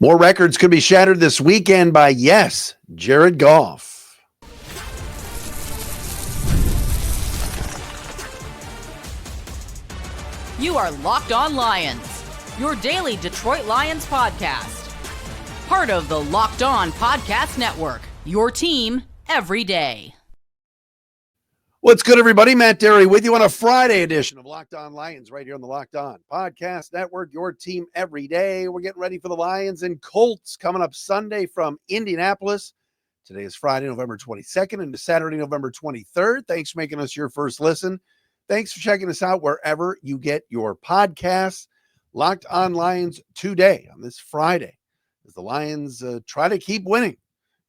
More records could be shattered this weekend by, yes, Jared Goff. You are Locked On Lions, your daily Detroit Lions podcast. Part of the Locked On Podcast Network, your team every day. What's good, everybody? Matt Derry with you on a Friday edition of Locked On Lions right here on the Locked On Podcast Network, your team every day. We're getting ready for the Lions and Colts coming up Sunday from Indianapolis. Today is Friday, November 22nd, and Saturday, November 23rd. Thanks for making us your first listen. Thanks for checking us out wherever you get your podcasts. Locked On Lions today on this Friday as the Lions try to keep winning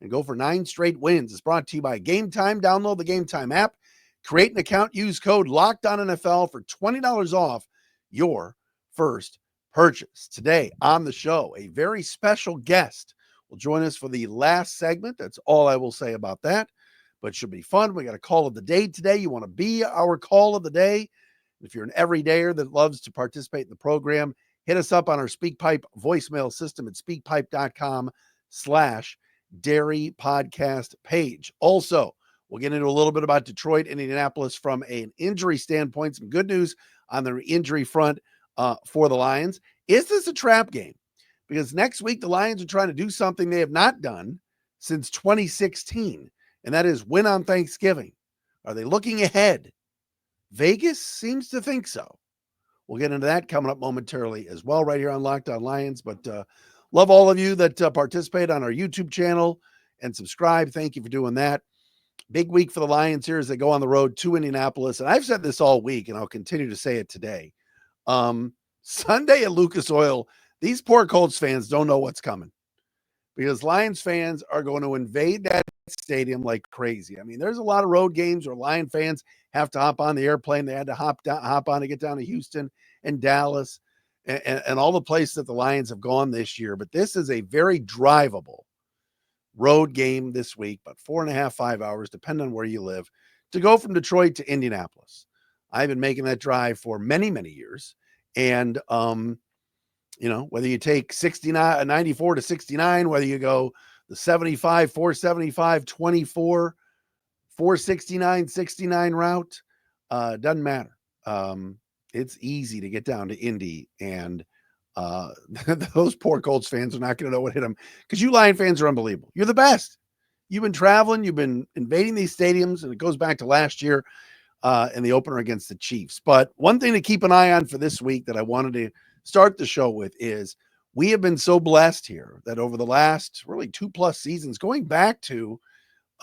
and go for 9 straight wins. It's brought to you by Gametime. Download the Gametime app. Create an account, use code LOCKEDONNFL for $20 off your first purchase. Today on the show, a very special guest will join us for the last segment. That's all I will say about that, but it should be fun. We got a call of the day today. You want to be our call of the day. If you're an everydayer that loves to participate in the program, hit us up on our SpeakPipe voicemail system at speakpipe.com/Derry podcast page. Also, we'll get into a little bit about Detroit and Indianapolis from an injury standpoint. Some good news on the injury front for the Lions. Is this a trap game? Because next week, the Lions are trying to do something they have not done since 2016, and that is win on Thanksgiving. Are they looking ahead? Vegas seems to think so. We'll get into that coming up momentarily as well right here on Locked On Lions. But love all of you that participate on our YouTube channel and subscribe. Thank you for doing that. Big week for the Lions here as they go on the road to Indianapolis. And I've said this all week, and I'll continue to say it today. Sunday at Lucas Oil, these poor Colts fans don't know what's coming because Lions fans are going to invade that stadium like crazy. I mean, there's a lot of road games where Lion fans have to hop on the airplane. They had to hop on to get down to Houston and Dallas and all the places that the Lions have gone this year. But this is a very drivable road game this week, about 4.5, 5 hours, depending on where you live, to go from Detroit to Indianapolis. I've been making that drive for many, many years. And, whether you take 94 to 69, whether you go the 75, 475, 24, 469, 69 route, doesn't matter. It's easy to get down to Indy, and those poor Colts fans are not going to know what hit them because you Lion fans are unbelievable. You're the best. You've been traveling. You've been invading these stadiums, and it goes back to last year in the opener against the Chiefs. But one thing to keep an eye on for this week that I wanted to start the show with is we have been so blessed here that over the last really 2+ seasons, going back to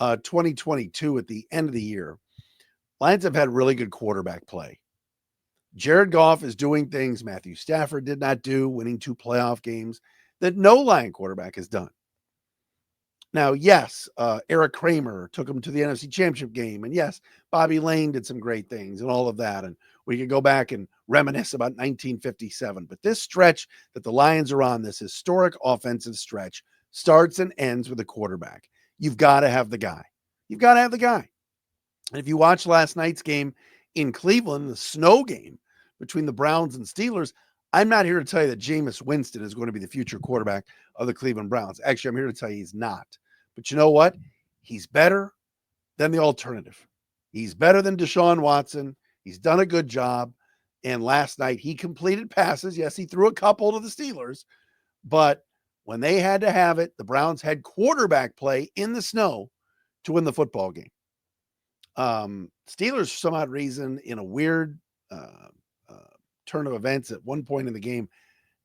2022 at the end of the year, Lions have had really good quarterback play. Jared Goff is doing things Matthew Stafford did not do, winning 2 playoff games that no Lion quarterback has done. Now, yes, Eric Kramer took him to the NFC Championship game. And yes, Bobby Lane did some great things and all of that. And we could go back and reminisce about 1957. But this stretch that the Lions are on, this historic offensive stretch, starts and ends with a quarterback. You've got to have the guy. You've got to have the guy. And if you watch last night's game in Cleveland, the snow game between the Browns and Steelers, I'm not here to tell you that Jameis Winston is going to be the future quarterback of the Cleveland Browns. Actually, I'm here to tell you he's not. But you know what? He's better than the alternative. He's better than Deshaun Watson. He's done a good job. And last night he completed passes. Yes, he threw a couple to the Steelers. But when they had to have it, the Browns had quarterback play in the snow to win the football game. Steelers, for some odd reason, in a weird turn of events at one point in the game,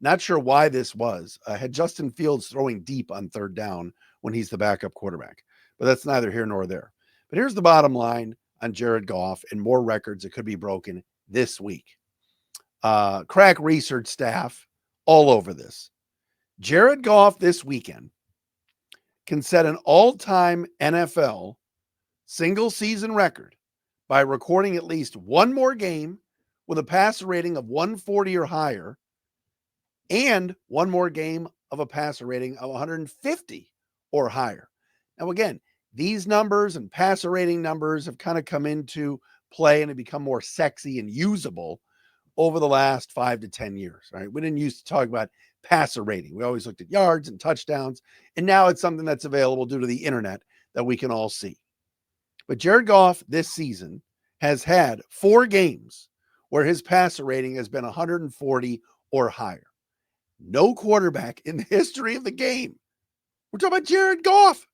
not sure why this was, had Justin Fields throwing deep on 3rd down when he's the backup quarterback. But that's neither here nor there. But here's the bottom line on Jared Goff and more records that could be broken this week. Crack research staff all over this. Jared Goff this weekend can set an all-time NFL single season record by recording at least one more game with a passer rating of 140 or higher and one more game of a passer rating of 150 or higher. Now, again, these numbers and passer rating numbers have kind of come into play and have become more sexy and usable over the last 5 to 10 years, right? We didn't used to talk about passer rating. We always looked at yards and touchdowns, and now it's something that's available due to the internet that we can all see. But Jared Goff this season has had 4 games where his passer rating has been 140 or higher. No quarterback in the history of the game. We're talking about Jared Goff,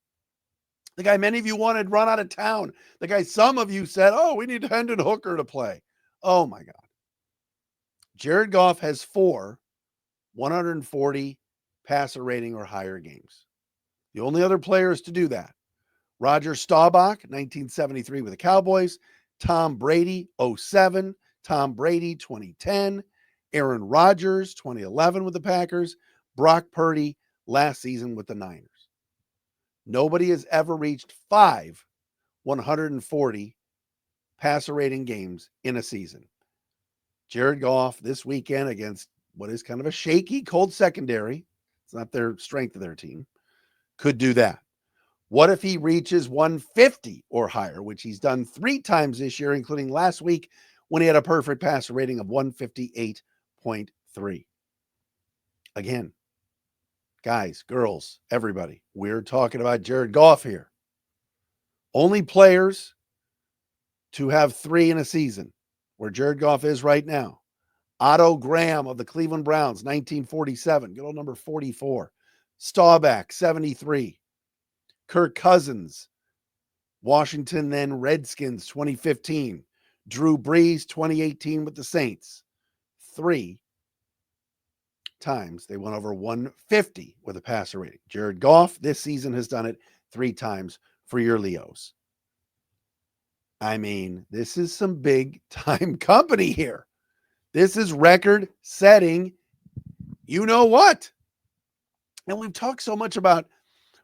the guy many of you wanted run out of town, the guy some of you said, oh, we need Hendon Hooker to play. Oh, my God. Jared Goff has 4 140 passer rating or higher games. The only other players to do that, Roger Staubach, 1973 with the Cowboys, Tom Brady, 07, Tom Brady, 2010, Aaron Rodgers, 2011 with the Packers, Brock Purdy last season with the Niners. Nobody has ever reached 5 140 passer rating games in a season. Jared Goff this weekend against what is kind of a shaky Colts secondary, it's not their strength of their team, could do that. What if he reaches 150 or higher, which he's done 3 times this year, including last week when he had a perfect passer rating of 158.3. Again, guys, girls, everybody, we're talking about Jared Goff here. Only players to have 3 in a season, where Jared Goff is right now. Otto Graham of the Cleveland Browns, 1947, good old number 44. Staubach, 73. Kirk Cousins, Washington then Redskins, 2015. Drew Brees, 2018 with the Saints. 3 times they went over 150 with a passer rating. Jared Goff this season has done it 3 times for your Leos. I mean, this is some big time company here. This is record setting. You know what? And we've talked so much about,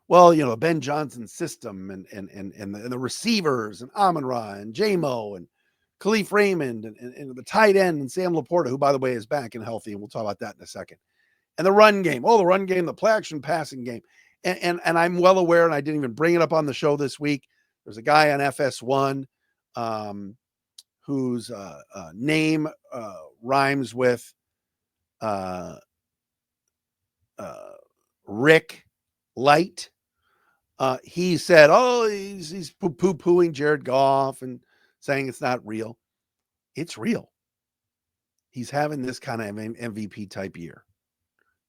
well, you know, Ben Johnson's system and the receivers and Amon-Ra and J-Mo and Khalif Raymond and the tight end and Sam Laporta, who, by the way, is back and healthy. And we'll talk about that in a second. And the run game. Oh, the run game, the play action passing game. And I'm well aware, and I didn't even bring it up on the show this week. There's a guy on FS1 whose name rhymes with Rick Light. He said, oh, he's poo-pooing Jared Goff and saying it's not real. It's real. He's having this kind of MVP type year.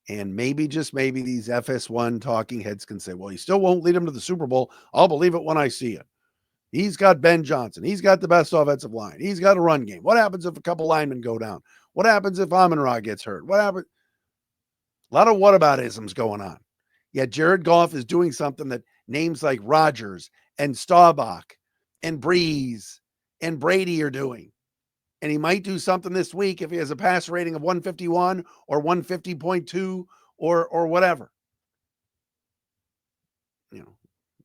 And maybe, just maybe, these FS1 talking heads can say, well, he still won't lead him to the Super Bowl. I'll believe it when I see it. He's got Ben Johnson. He's got the best offensive line. He's got a run game. What happens if a couple linemen go down? What happens if Amon-Ra gets hurt? What happens? A lot of whataboutisms going on. Yet Jared Goff is doing something that names like Rodgers and Staubach and Breeze and Brady are doing. And he might do something this week if he has a pass rating of 151 or 150.2 or whatever. You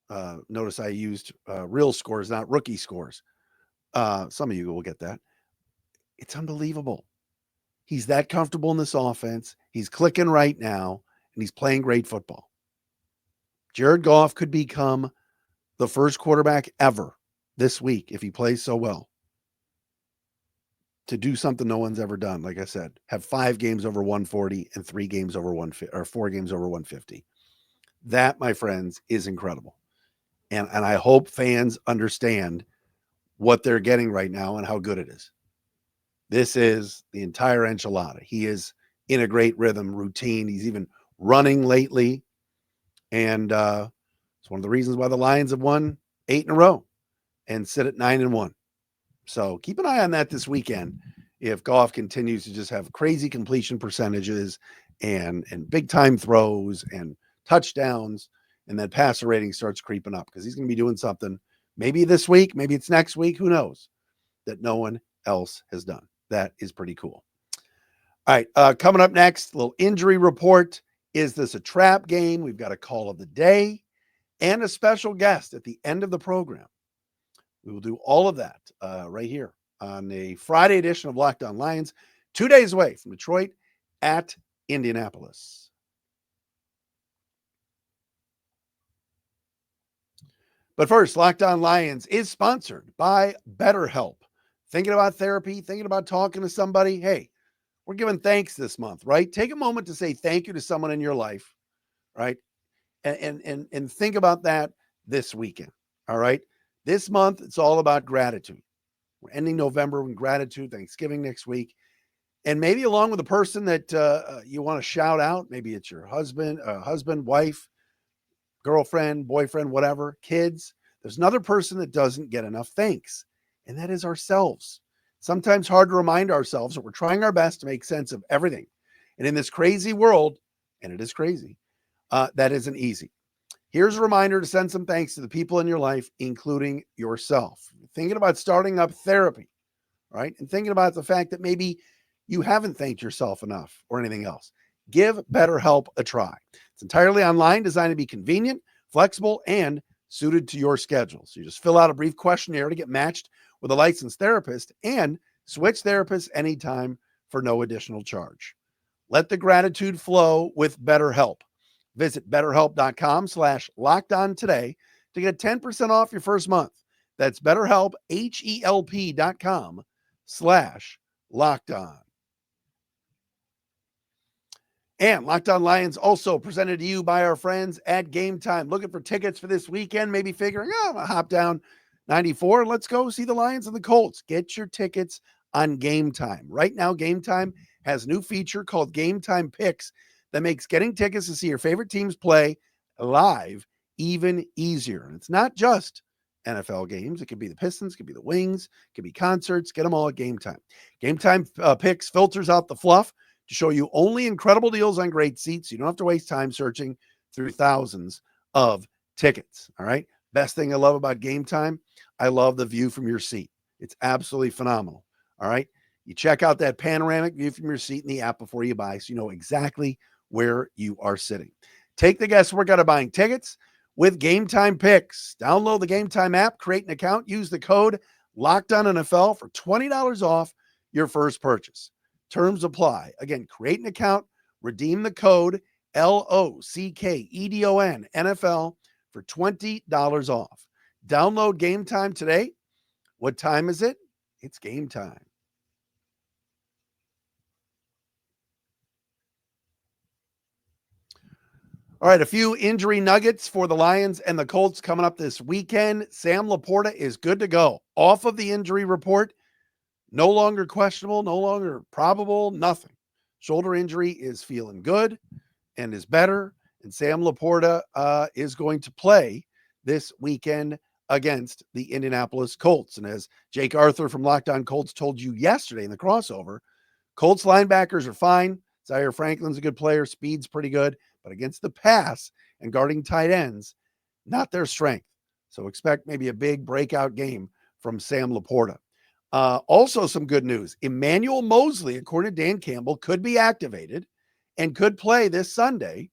know, notice I used real scores, not rookie scores. Some of you will get that. It's unbelievable. He's that comfortable in this offense. He's clicking right now, and he's playing great football. Jared Goff could become the first quarterback ever this week, if he plays so well, to do something no one's ever done. Like I said, have 5 games over 140 and 3 games over 150, or 4 games over 150. That, my friends, is incredible. And I hope fans understand what they're getting right now and how good it is. This is the entire enchilada. He is in a great rhythm, routine. He's even running lately. And it's one of the reasons why the Lions have won 8 in a row and sit at 9-1. So keep an eye on that this weekend. If Goff continues to just have crazy completion percentages and big time throws and touchdowns, and that passer rating starts creeping up, because he's going to be doing something maybe this week, maybe it's next week, who knows, that no one else has done. That is pretty cool. All right, coming up next, a little injury report. Is this a trap game? We've got a call of the day and a special guest at the end of the program. We will do all of that right here on a Friday edition of Locked On Lions, 2 days away from Detroit at Indianapolis. But first, Locked On Lions is sponsored by BetterHelp. Thinking about therapy, thinking about talking to somebody? Hey, We're giving thanks this month, right? Take a moment to say thank you to someone in your life, right? And think about that this weekend. All right. This month, it's all about gratitude. We're ending November with gratitude, Thanksgiving next week. And maybe along with the person that you want to shout out, maybe it's your husband, wife, girlfriend, boyfriend, whatever, kids. There's another person that doesn't get enough thanks, and that is ourselves. Sometimes hard to remind ourselves that we're trying our best to make sense of everything. And in this crazy world, and it is crazy, that isn't easy. Here's a reminder to send some thanks to the people in your life, including yourself. Thinking about starting up therapy, right? And thinking about the fact that maybe you haven't thanked yourself enough or anything else. Give BetterHelp a try. It's entirely online, designed to be convenient, flexible, and suited to your schedule. So you just fill out a brief questionnaire to get matched with a licensed therapist and switch therapists anytime for no additional charge. Let the gratitude flow with BetterHelp. Visit betterhelp.com/lockedon today to get 10% off your first month. That's BetterHelp, HELP.com/lockedon. And Locked On Lions also presented to you by our friends at Gametime. Looking for tickets for this weekend, maybe figuring, I'm going to hop down 94 and let's go see the Lions and the Colts. Get your tickets on Gametime. Right now, Gametime has a new feature called Gametime Picks that makes getting tickets to see your favorite teams play live even easier. And it's not just NFL games. It could be the Pistons, it could be the Wings, it could be concerts. Get them all at Gametime. Gametime Picks filters out the fluff to show you only incredible deals on great seats. You don't have to waste time searching through thousands of tickets. All right. Best thing I love about Gametime, I love the view from your seat. It's absolutely phenomenal. All right. You check out that panoramic view from your seat in the app before you buy, so you know exactly where you are sitting. Take the guesswork out of buying tickets with Gametime Picks. Download the Gametime app, create an account, use the code LOCKEDONNFL for $20 off your first purchase. Terms apply. Again, create an account, redeem the code LOCKEDON NFL for $20 off. Download Gametime today. What time is it? It's game time. All right, a few injury nuggets for the Lions and the Colts coming up this weekend. Sam Laporta is good to go. Off of the injury report. No longer questionable, no longer probable, nothing. Shoulder injury is feeling good and is better. And Sam Laporta is going to play this weekend against the Indianapolis Colts. And as Jake Arthur from Locked On Colts told you yesterday in the crossover, Colts linebackers are fine. Zaire Franklin's a good player. Speed's pretty good. But against the pass and guarding tight ends, not their strength. So expect maybe a big breakout game from Sam Laporta. Also some good news. Emmanuel Moseley, according to Dan Campbell, could be activated and could play this Sunday,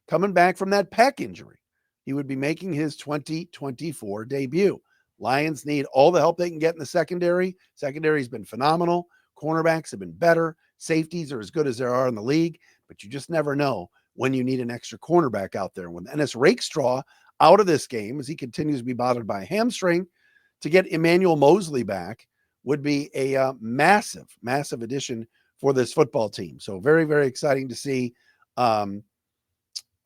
coming back from that pec injury. He would be making his 2024 debut. Lions need all the help they can get in the secondary. Secondary's been phenomenal. Cornerbacks have been better. Safeties are as good as there are in the league, but you just never know when you need an extra cornerback out there. When Ennis Rakestraw out of this game, as he continues to be bothered by a hamstring, to get Emmanuel Moseley back would be a massive, massive addition for this football team. So very, very exciting to see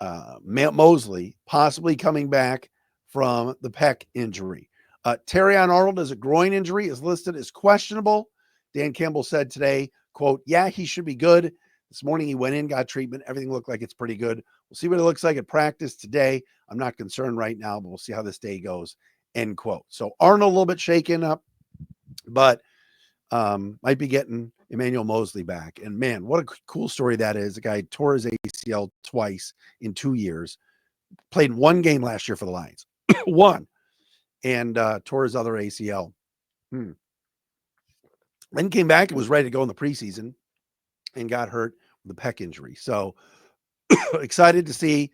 Moseley possibly coming back from the pec injury. Terrion Arnold has a groin injury, is listed as questionable. Dan Campbell said today, quote, yeah, he should be good. This morning he went in, got treatment. Everything looked like it's pretty good. We'll see what it looks like at practice today. I'm not concerned right now, but we'll see how this day goes, end quote. So Arnold a little bit shaken up, but might be getting Emmanuel Moseley back. And man, what a cool story that is. The guy tore his ACL twice in 2 years, played one game last year for the Lions, one, and tore his other ACL. Then came back and was ready to go in the preseason and got hurt with the pec injury. So excited to see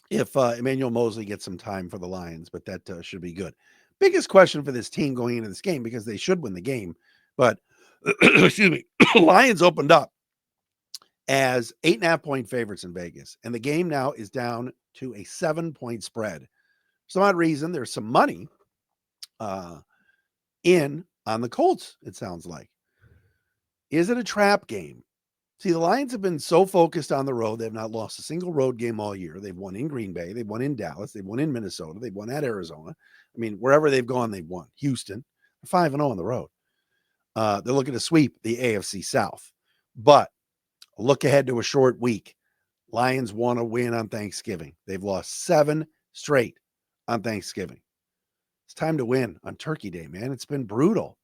if Emmanuel Moseley gets some time for the Lions, but that should be good. Biggest question for this team going into this game, because they should win the game, but excuse me, Lions opened up as 8.5-point favorites in Vegas, and the game now is down to a 7-point spread. For some odd reason, there's some money in on the Colts, it sounds like. Is it a trap game? See, the Lions have been so focused on the road. They have not lost a single road game all year. They've won in Green Bay. They've won in Dallas. They've won in Minnesota. They've won at Arizona. I mean, wherever they've gone, they've won. Houston, 5-0 on the road. They're looking to sweep the AFC South. But look ahead to a short week. Lions want to win on Thanksgiving. They've lost 7 straight on Thanksgiving. It's time to win on Turkey Day, man. It's been brutal.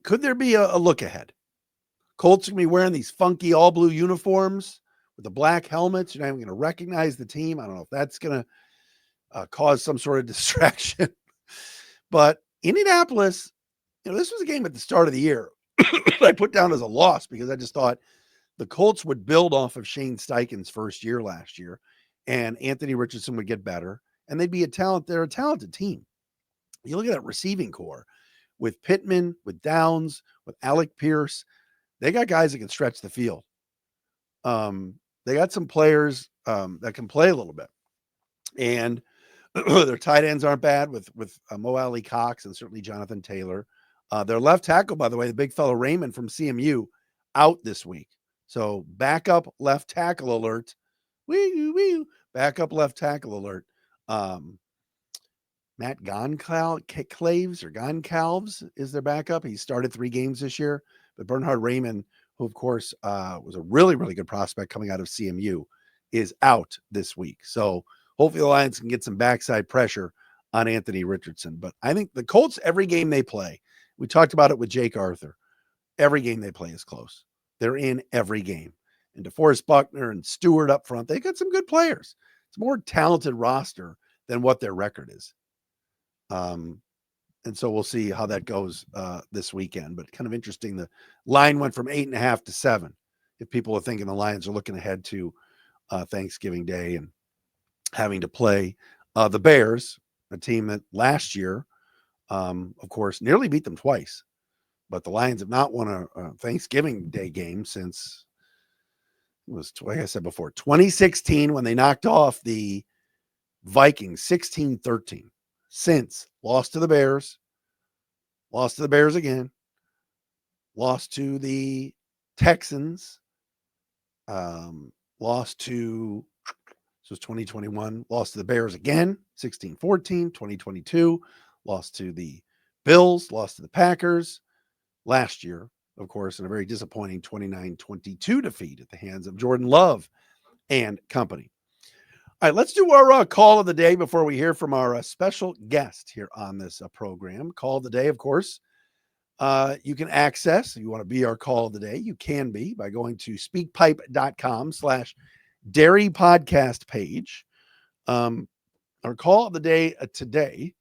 Could there be a look ahead? Colts are going to be wearing these funky all blue uniforms with the black helmets. You're not even going to recognize the team. I don't know if that's going to cause some sort of distraction. But Indianapolis, this was a game at the start of the year I put down as a loss because I just thought the Colts would build off of Shane Steichen's first year last year, and Anthony Richardson would get better, and they'd be they're a talented team. You look at that receiving core with Pittman, with Downs, with Alec Pierce. They got guys that can stretch the field. They got some players that can play a little bit. And their tight ends aren't bad with Mo Alley Cox and certainly Jonathan Taylor. Their left tackle, by the way, the big fellow Raymond from CMU, out this week. So backup left tackle alert. Backup left tackle alert. Matt Goncalves is their backup. He started 3 games this year. But Bernhard Raymond, who, of course, was a really, really good prospect coming out of CMU, is out this week. So hopefully the Lions can get some backside pressure on Anthony Richardson. But I think the Colts, every game they play, we talked about it with Jake Arthur, every game they play is close. They're in every game. And DeForest Buckner and Stewart up front, they got some good players. It's a more talented roster than what their record is. And so we'll see how that goes this weekend. But kind of interesting. The line went from 8.5 to 7. If people are thinking the Lions are looking ahead to Thanksgiving Day and having to play the Bears, a team that last year, of course, nearly beat them twice. But the Lions have not won a Thanksgiving Day game since, it was, like I said before, 2016 when they knocked off the Vikings 16-13. Since lost to the Bears again, lost to the Texans, lost to, so it's 2021, lost to the Bears again, 16-14, 2022, lost to the Bills, lost to the Packers last year, of course, in a very disappointing 29-22 defeat at the hands of Jordan Love and company. All right, let's do our call of the day before we hear from our special guest here on this program. Call of the day, of course, you can access. If you want to be our call of the day, you can be by going to speakpipe.com/Derry podcast page. Our call of the day today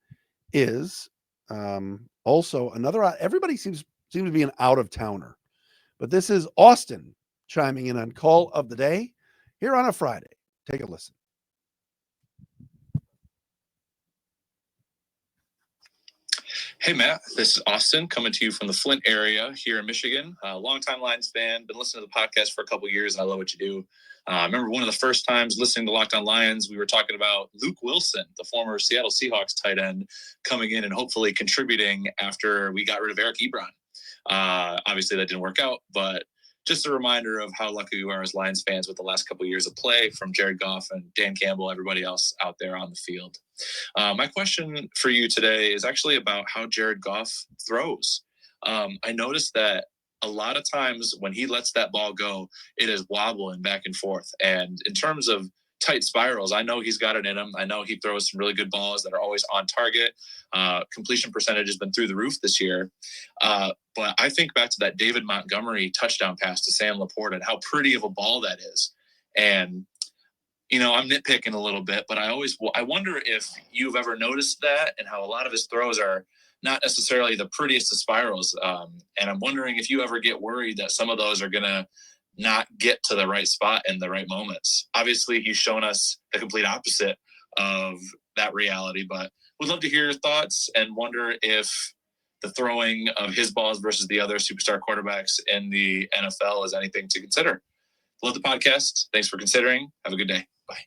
is also another, everybody seems to be an out-of-towner, but this is Austin chiming in on call of the day here on a Friday. Take a listen. Hey, Matt, this is Austin coming to you from the Flint area here in Michigan. Longtime Lions fan, been listening to the podcast for a couple of years, and I love what you do. I remember one of the first times listening to Locked On Lions, we were talking about Luke Wilson, the former Seattle Seahawks tight end, coming in and hopefully contributing after we got rid of Eric Ebron. Obviously, that didn't work out, but just a reminder of how lucky we are as Lions fans with the last couple of years of play from Jared Goff and Dan Campbell, everybody else out there on the field. My question for you today is actually about how Jared Goff throws. I noticed that a lot of times when he lets that ball go, it is wobbling back and forth. And in terms of tight spirals, I know he's got it in him. I know he throws some really good balls that are always on target. Completion percentage has been through the roof this year. But I think back to that David Montgomery touchdown pass to Sam Laporte and how pretty of a ball that is. And, you know, I'm nitpicking a little bit, but I wonder if you've ever noticed that and how a lot of his throws are not necessarily the prettiest of spirals. And I'm wondering if you ever get worried that some of those are going to not get to the right spot in the right moments. Obviously, he's shown us the complete opposite of that reality, but would love to hear your thoughts and wonder if the throwing of his balls versus the other superstar quarterbacks in the NFL is anything to consider. Love the podcast. Thanks for considering. Have a good day. Bye.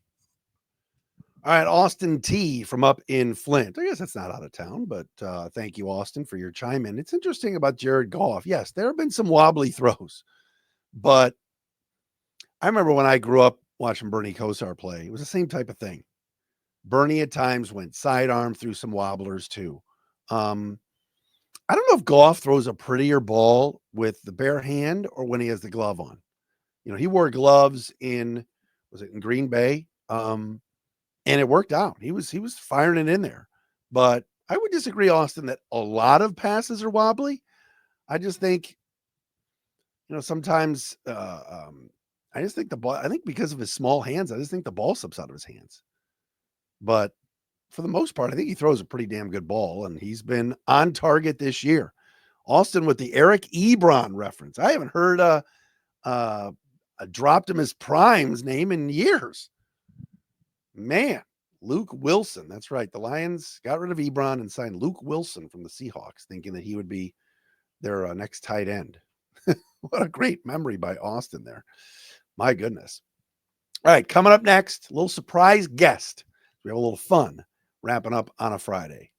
All right, Austin T from up in Flint. I guess that's not out of town, but thank you, Austin, for your chime in. It's interesting about Jared Goff. Yes, there have been some wobbly throws, but I remember when I grew up watching Bernie Kosar play, it was the same type of thing. Bernie at times went sidearm through some wobblers too. Um, I don't know if Goff throws a prettier ball with the bare hand or when he has the glove on. You know, he wore gloves in was it in Green Bay? And it worked out. He was firing it in there. But I would disagree, Austin, that a lot of passes are wobbly. I just think, sometimes I just think the ball. I think because of his small hands, I just think the ball slips out of his hands. But for the most part, I think he throws a pretty damn good ball, and he's been on target this year. Austin with the Eric Ebron reference. I haven't heard a dropped him as Prime's name in years. Man, Luke Wilson. That's right. The Lions got rid of Ebron and signed Luke Wilson from the Seahawks, thinking that he would be their next tight end. What a great memory by Austin there. My goodness. All right, coming up next, a little surprise guest. We have a little fun wrapping up on a Friday.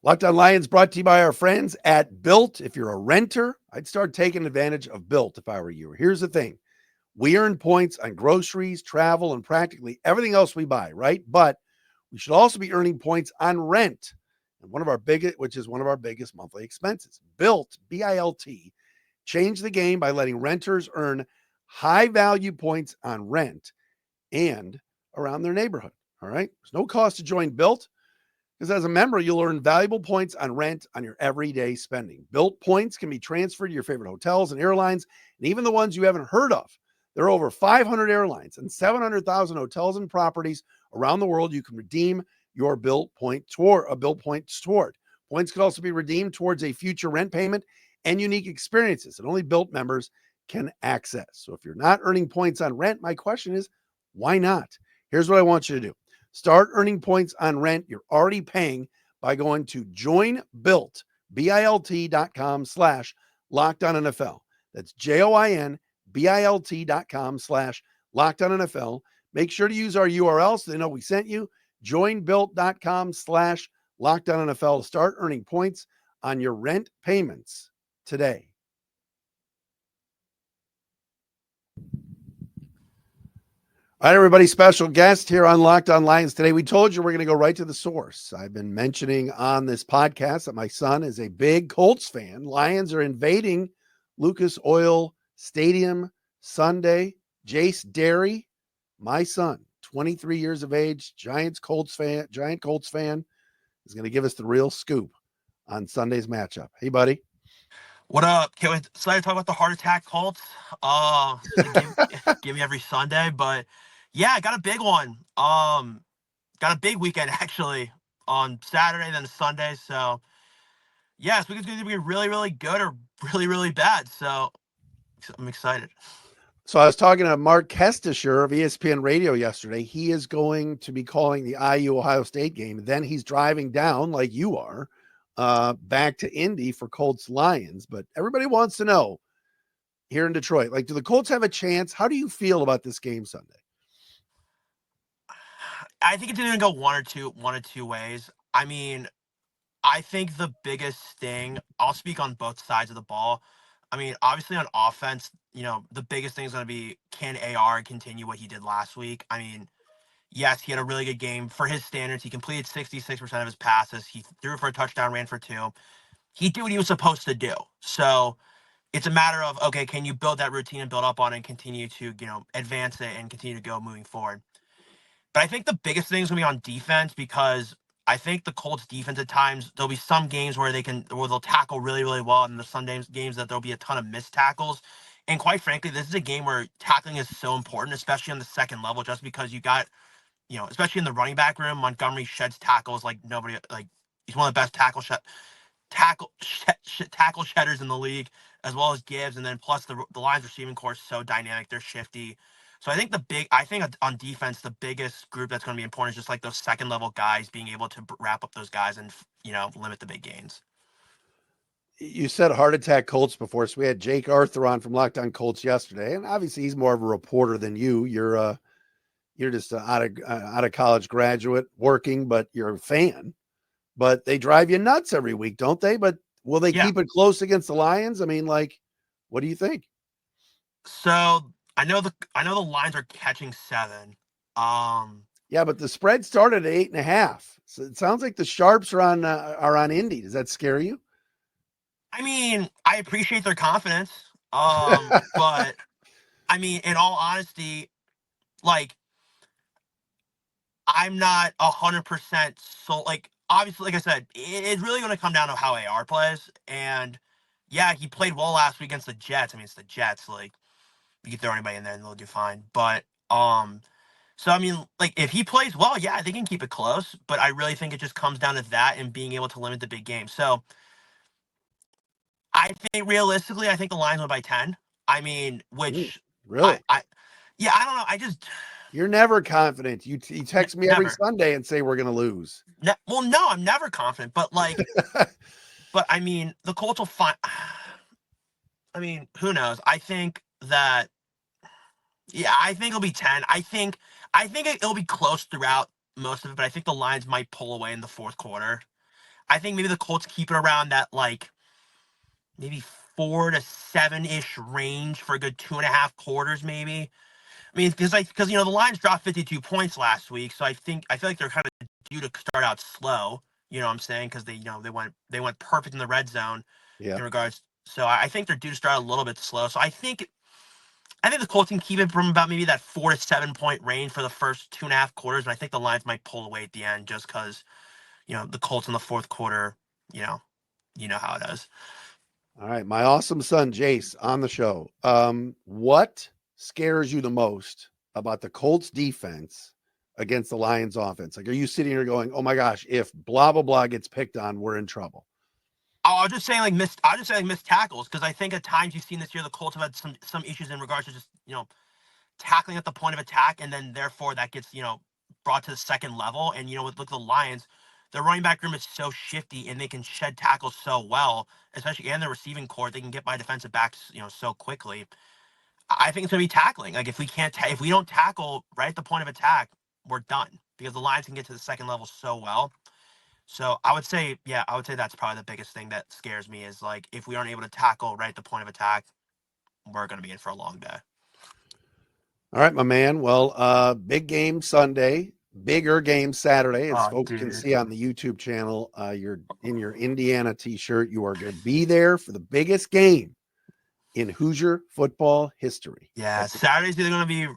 Locked On Lions brought to you by our friends at Bilt. If you're a renter, I'd start taking advantage of Bilt if I were you. Here's the thing. We earn points on groceries, travel, and practically everything else we buy, right? But we should also be earning points on rent, and which is one of our biggest monthly expenses. Bilt, B-I-L-T, changed the game by letting renters earn high-value points on rent and around their neighborhood. All right? There's no cost to join Bilt, because as a member, you'll earn valuable points on rent on your everyday spending. Bilt points can be transferred to your favorite hotels and airlines, and even the ones you haven't heard of. There are over 500 airlines and 700,000 hotels and properties around the world you can redeem your Bilt points toward. Points can also be redeemed towards a future rent payment and unique experiences that only Bilt members can access. So if you're not earning points on rent, my question is, why not? Here's what I want you to do. Start earning points on rent you're already paying by going to joinbilt, BILT.com/LockedOnNFL. That's JOINBILT.com/LockedOnNFL. Make sure to use our URL so they know we sent you. Joinbilt.com/LockedOnNFL to start earning points on your rent payments today. All right, everybody, special guest here on Locked On Lions today. We told you we're going to go right to the source. I've been mentioning on this podcast that my son is a big Colts fan. Lions are invading Lucas Oil Stadium Sunday. Jace Derry, my son, 23 years of age, giant Colts fan, is going to give us the real scoop on Sunday's matchup. Hey, buddy. What up? Can't wait. Excited to talk about the heart attack Colts. It's a game, give me every Sunday, but yeah, I got a big one. Got a big weekend actually on Saturday, then Sunday. So yeah, this weekend's going to be really, really good or really, really bad. So I'm excited. So I was talking to Mark Kestisher of ESPN Radio yesterday. He is going to be calling the IU Ohio State game. Then he's driving down, like you are, back to Indy for Colts Lions. But everybody wants to know here in Detroit, like, do the Colts have a chance? How do you feel about this game Sunday? I think it's going to go one or two ways. I mean, I think the biggest thing, I'll speak on both sides of the ball. I mean, obviously on offense, the biggest thing is going to be, can AR continue what he did last week? I mean, yes, he had a really good game. For his standards, he completed 66% of his passes. He threw for a touchdown, ran for two. He did what he was supposed to do. So it's a matter of, okay, can you build that routine and build up on it and continue to, advance it and continue to go moving forward? But I think the biggest thing is going to be on defense, because I think the Colts defense at times, there'll be some games where they'll tackle really, really well, and there's some games that there'll be a ton of missed tackles. And quite frankly, this is a game where tackling is so important, especially on the second level, just because you got, especially in the running back room, Montgomery sheds tackles like nobody. Like, he's one of the best tackle shedders in the league, as well as Gibbs, and then plus the Lions receiving corps is so dynamic, they're shifty. So I think on defense, the biggest group that's going to be important is just like those second level guys being able to wrap up those guys and limit the big gains. You said heart attack Colts before, so we had Jake Arthur on from Locked On Colts yesterday, and obviously he's more of a reporter than you. You're just out of college graduate working, but you're a fan. But they drive you nuts every week, don't they? But will they keep it close against the Lions? I mean, like, what do you think? So I know the lines are catching 7. Yeah, but the spread started at 8.5. So it sounds like the sharps are on Indy. Does that scare you? I mean, I appreciate their confidence. But I mean, in all honesty, like I'm not 100% so like obviously, like I said, it's really going to come down to how AR plays. And yeah, he played well last week against the Jets. I mean, it's the Jets. Like you can throw anybody in there and they'll do fine. But so I mean, like if he plays well, yeah, they can keep it close. But I really think it just comes down to that and being able to limit the big game. So I think realistically, I think the Lions win by 10. I mean, Ooh, which really? yeah, I don't know. I just You're never confident. You text me every never. Sunday and say we're going to lose. Well, no, I'm never confident. But like, but I mean, the Colts will find. I mean, who knows? I think that. Yeah, I think it'll be 10. I think it'll be close throughout most of it, but I think the Lions might pull away in the fourth quarter. I think maybe the Colts keep it around that like maybe 4 to 7-ish range for a good 2.5 quarters, maybe. I mean, because the Lions dropped 52 points last week, so I feel like they're kind of due to start out slow. You know what I'm saying? Because they went perfect in the red zone Yeah. in regards. So I think they're due to start a little bit slow. So I think the Colts can keep it from about maybe that 4 to 7 point range for the first 2.5 quarters, and I think the Lions might pull away at the end just because the Colts in the fourth quarter, you know, you know how it is. All right. My awesome son, Jace, on the show. What scares you the most about the Colts defense against the Lions offense? Like, are you sitting here going, oh my gosh, if blah, blah, blah gets picked on, we're in trouble? I was just saying like missed tackles because I think at times you've seen this year the Colts have had some issues in regards to just tackling at the point of attack, and then therefore that gets brought to the second level. And with the Lions, their running back room is so shifty, and they can shed tackles so well, especially and their receiving core. They can get by defensive backs so quickly. I think it's gonna be tackling. Like if we don't tackle right at the point of attack, we're done because the Lions can get to the second level so well. So I would say that's probably the biggest thing that scares me is like if we aren't able to tackle right at the point of attack, we're gonna be in for a long day. All right, my man. Well, big game Sunday, bigger game Saturday, as Oh, folks can dude. see on the YouTube channel. You're in your Indiana t-shirt. You are going to be there for the biggest game in Hoosier football history. Yeah, Saturday's either gonna be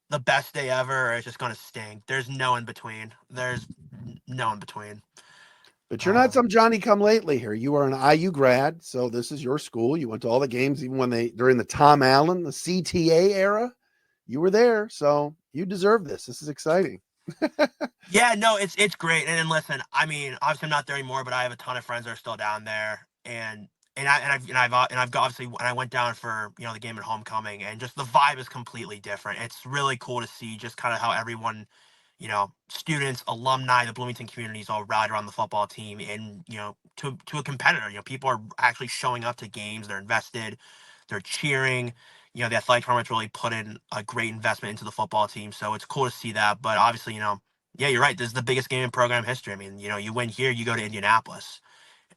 the best day ever or it's just gonna stink. There's no in between. There's no in between. But you're not Um, some Johnny come lately here. You are an IU grad, so this is your school. You went to all the games, even when during the Tom Allen, the CTA era, you were there. So you deserve this. This is exciting. yeah, no, it's great. And listen, I mean, obviously I'm not there anymore, but I have a ton of friends that are still down there, and I've obviously when I went down for the game at homecoming, and just the vibe is completely different. It's really cool to see just kind of how everyone, students, alumni, the Bloomington communities all rallied around the football team, and to a competitor. People are actually showing up to games. They're invested. They're cheering. The athletic department's really put in a great investment into the football team, so it's cool to see that. But obviously, yeah, you're right. This is the biggest game in program history. I mean, you win here, you go to Indianapolis,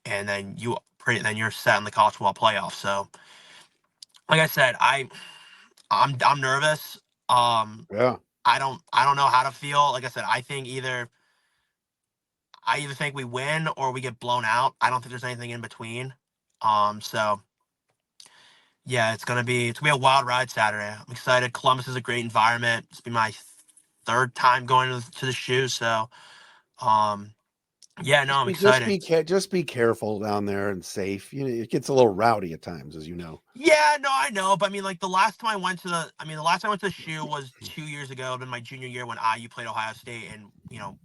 and then you're set in the college football playoff. So, like I said, I'm nervous. Yeah. I don't know how to feel. Like I said, I either think we win or we get blown out. I don't think there's anything in between. So yeah, it's gonna be a wild ride Saturday. I'm excited. Columbus is a great environment. It's been my third time going to the shoe. So um, yeah, no, Just I'm be just excited. be just be careful down there and safe. It gets a little rowdy at times, as you know. Yeah, no, I know, but I mean, like the last time I went to the shoe was 2 years ago, in my junior year when IU played Ohio State, and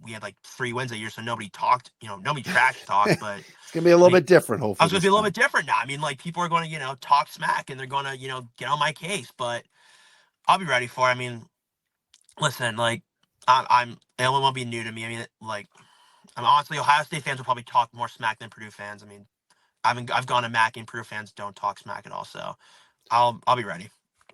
we had like 3 wins that year, so nobody talked, nobody trash talked, but It's gonna be a little I mean, bit different, I hopefully was gonna this be a little time. bit different now. I mean, like people are going to talk smack and they're going to get on my case, but I'll be ready for it. I mean, listen, like it won't be new to me. I mean, like I'm honestly Ohio State fans will probably talk more smack than Purdue fans. I mean, I've gone to Mackey and Proof fans don't talk smack at all. So I'll be ready.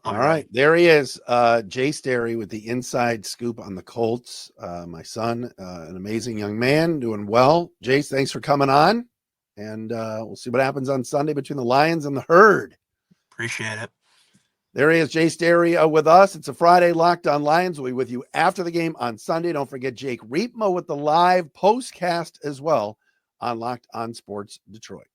All right, there he is, Jace Derry with the inside scoop on the Colts. My son, an amazing young man, doing well. Jace, thanks for coming on, and we'll see what happens on Sunday between the Lions and the Herd. Appreciate it. There he is, Jace Derry with us. It's a Friday Locked On Lions. We'll be with you after the game on Sunday. Don't forget Jake Reitmo with the live postcast as well on Locked On Sports Detroit.